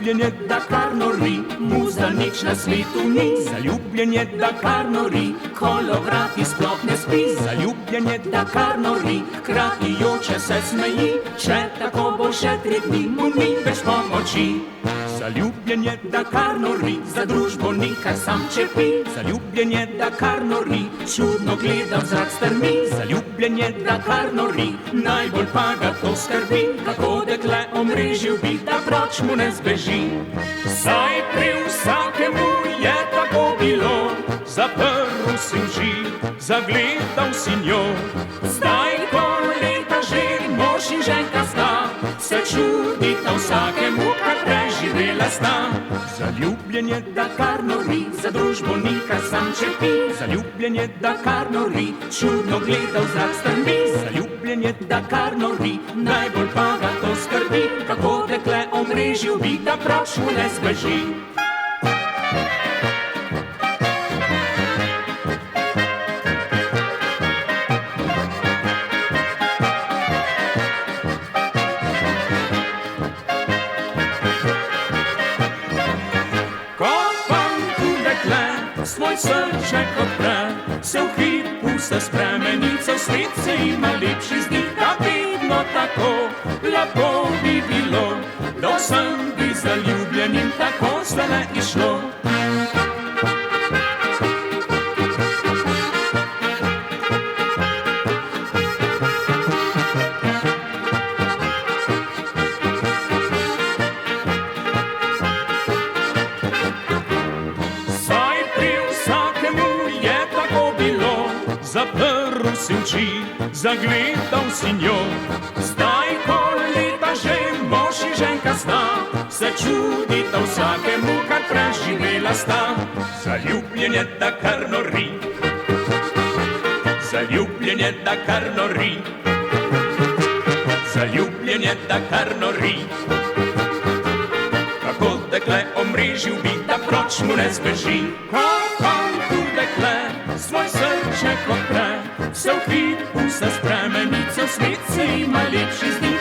Zaljubljenje, da kar nori, mu za nič na svetu ni. Zaljubljenje, da kar nori, kolovrati sploh ne spi. Zaljubljenje, da kar nori, hkrati joče se smeji. Če tako bo še 3 dni, mu ni več pomoči. Zaljubljenje, da kar nori, za družbo nikar sam čepi. Zaljubljenje, da kar nori, čudno gleda v zrak strmi. Zaljubljenje, da kar nori, najbolj pa ga to skrbi. Kako dekle omrežil bi, da proč mu ne zbeži. Saj pri vsakemu je tako bilo, zaprl si oči, zagledal si njo. Zdaj, ko leta že mož in ženka sta, se čudita vsakemu, kar preživela sta. Zaljubljenje, da kar nori, za družbo nikar sam čepi. Zaljubljenje, da kar nori, čudno gleda v zrak strmi. Zaljubljenje, da kar nori, najbolj pa ga to skrbi. Kako dekle omrežil bi, da proč mu ne zbeži. Svoj srček odpre, se v hipu se spremeni, cel svet se ima lepši zdi, da vedno tako lepo bi bilo, da vsem bi zaljubljenim tako zdajle išlo. Zaprl si oči, zagledal si njo. Zdaj, ko leta že mož in ženka sta, se čudita vsakemu, kar preživela sta. Zaljubljenje, da kar nori, zaljubljenje, da kar nori, zaljubljenje, da kar nori. Kako dekle omrežil bi, da proč mu ne zbeži. Kako dekle svoj srček odpre, se v hipu se spremeni, cel svet se ima lepši zdi.